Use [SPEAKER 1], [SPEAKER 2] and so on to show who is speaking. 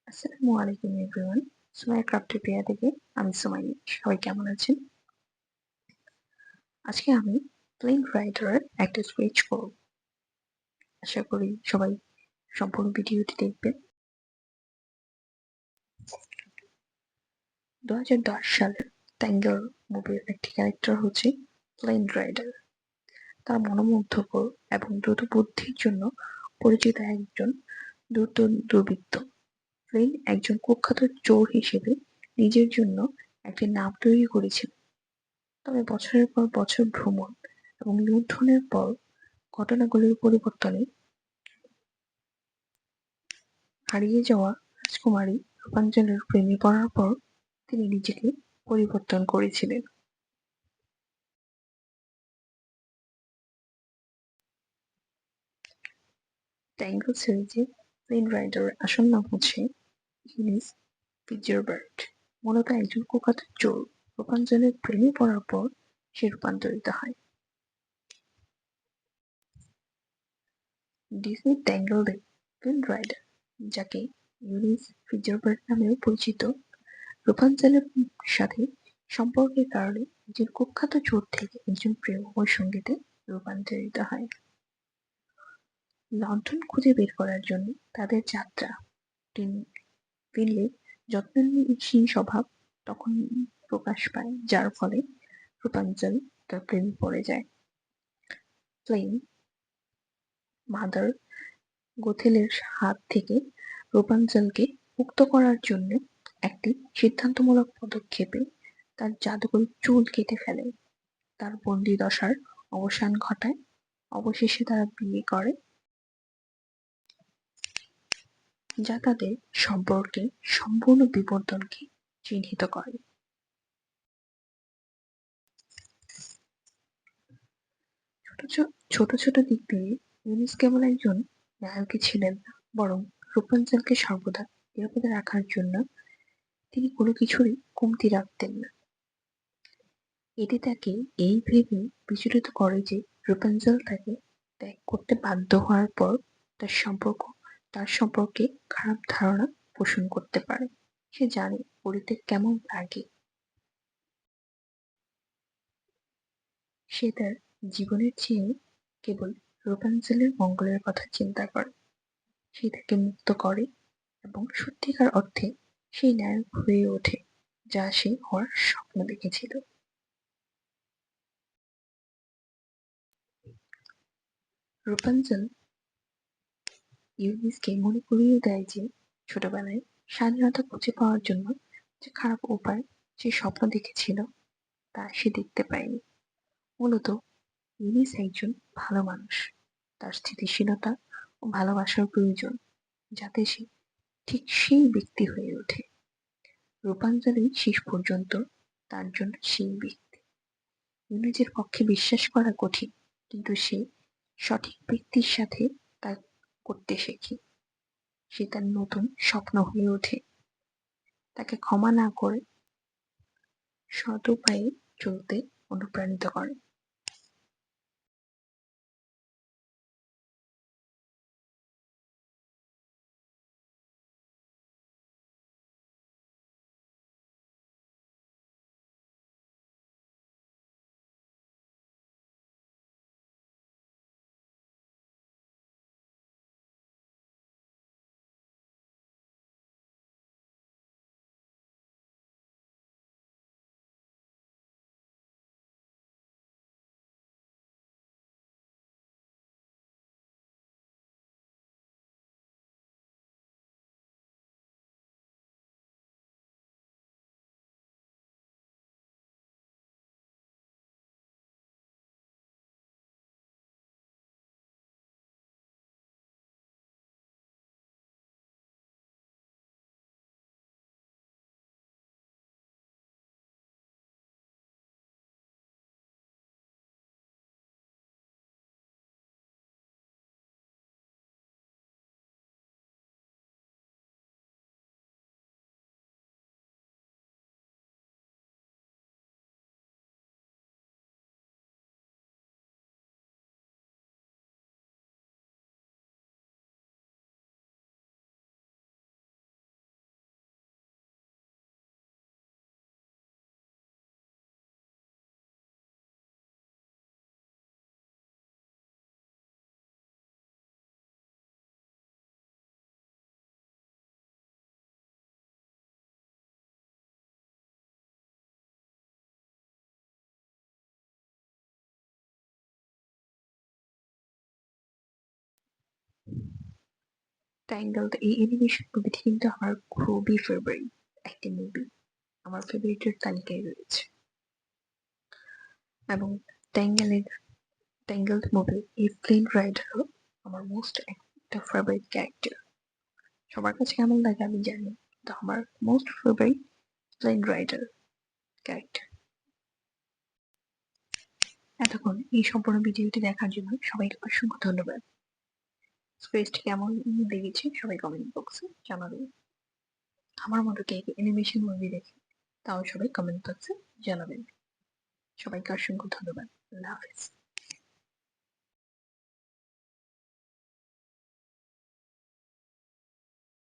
[SPEAKER 1] আসসালামু আলাইকুম এভরিওয়ান। সুমাইয়া ক্রাফটোপিয়া থেকে আমি সুমাইয়া। সবাই কেমন আছেন? আজকে আমি প্লেন রাইডারের একটা স্কেচ করব। আশা করি সবাই সম্পূর্ণ ভিডিওটি দেখবেন। 2010 সালের ট্যাঙ্গেল মুভির একটি ক্যারেক্টার হচ্ছে প্লেন রাইডার। তার মনোমুগ্ধকর এবং দ্রুত বুদ্ধির জন্য পরিচিত একজন দ্রুত দুর্বৃত্ত। প্লেন একজন কুখ্যাত চোর হিসেবে নিজের জন্য একটি নাম তৈরি করেছিল। তবে বছরের পর বছর ভ্রমণ এবং লুণ্ঠনের পর ঘটনাগুলির পরিবর্তনে হারিয়ে যাওয়া রাজকুমারী রূপাঞ্জলের প্রেমে পড়ার পর তিনি নিজেকে পরিবর্তন করেছিলেন। ট্যাঙ্গল সিরিজে প্লেন রাইডারের আসল নাম হচ্ছে ইউনিস ফিটজেরবার্ট। মূলত একজন কুখ্যাত চোর রূপাঞ্জলের প্রেমে পড়ার পর সে রূপান্তরিত হয়। ডিজনি ট্যাঙ্গেল প্লেন রাইডার, যাকে ইউনিস ফিটজেরবার্ট নামেও পরিচিত, রূপাঞ্জলের সাথে সম্পর্কের কারণে একজন কুখ্যাত চোর থেকে একজন প্রেমময় সঙ্গীতে রূপান্তরিত হয়। লণ্ঠন খুঁজে বের করার জন্য তাদের যাত্রা। ফিনলে যত্নশীল স্বভাব তখন প্রকাশ পায়, যার ফলে রূপাঞ্জল তার প্রেমে পড়ে যায়। প্লেন মাদার গোথেলের হাত থেকে রূপাঞ্জলকে মুক্ত করার জন্য একটি সিদ্ধান্তমূলক পদক্ষেপে তার জাদুকরী চুল কেটে ফেলে, তার বন্দিদশার অবসান ঘটায়। অবশেষে তারা বিয়ে করে, যা তাদের সম্পর্কের সম্পূর্ণ বিবর্তনকে চিহ্নিত করে। ছোট ছোট দিক দিয়ে ইউনুস কেবল একজন নায়কই ছিলেন না, বরং রূপাঞ্জলকে সর্বদা নিরাপদে রাখার জন্য তিনি কোনো কিছুরই কমতি রাখতেন না। এটি তাকে এই ভেবে বিচলিত করে যে রূপাঞ্জল তাকে ত্যাগ করতে বাধ্য হওয়ার পর তার সম্পর্কে খারাপ ধারণা পোষণ করতে পারে। সে জানে পরিতে কেমন লাগে। সে তার জীবনের চেয়ে কেবল রূপাঞ্জলের মঙ্গলের কথা চিন্তা করে। সে তাকে মুক্ত করে এবং সত্যিকার অর্থে সেই নায়ক হয়ে ওঠে যা সে হওয়ার স্বপ্ন দেখেছিল। রূপাঞ্জল ইউনিসকে মনে করিয়ে দেয় যে ছোটবেলায় স্বাধীনতা খুঁজে পাওয়ার জন্য যে খারাপ উপায় সে স্বপ্ন দেখেছিল তা সে দেখতে পায়নি। মূলত ইউনিস একজন ভালো মানুষ, তার স্থিতিশীলতা ও ভালোবাসার প্রয়োজন, যাতে সে ঠিক সেই ব্যক্তি হয়ে ওঠে। রূপাঞ্জলি শেষ পর্যন্ত তার জন্য সেই ব্যক্তি। ইউনিসের পক্ষে বিশ্বাস করা কঠিন, কিন্তু সে সঠিক ব্যক্তির সাথে তা করতে শেখে। সে তার নতুন স্বপ্ন হয়ে ওঠে, তাকে ক্ষমা না করে সৎ উপায়ে চলতে অনুপ্রাণিত করে। ট্যাঙ্গেলড এই অ্যানিমেশন মুভিটি কিন্তু আমার খুবই ফেভারিট একটি মুভি, আমার ফেভারিটের তালিকায় রয়েছে। এবং ট্যাঙ্গেলের ট্যাঙ্গেলড মুভি এই ফ্লিন রাইডারও আমার মোস্ট একটা ফেভারিট ক্যারেক্টার। সবার কাছে কেমন লাগে আমি জানি, তো আমার most favourite Flynn Rider character. এতক্ষণ এই সম্পূর্ণ ভিডিওটি দেখার জন্য সবাইকে অসংখ্য ধন্যবাদ। স্পেসটি কেমন লেগেছে সবাই কমেন্ট বক্সে জানাবেন। আমার মতো কে অ্যানিমেশন মুভি দেখে তাও সবাই কমেন্ট বক্সে জানাবেন। সবাইকে অসংখ্য ধন্যবাদ। আল্লাহ হাফেজ।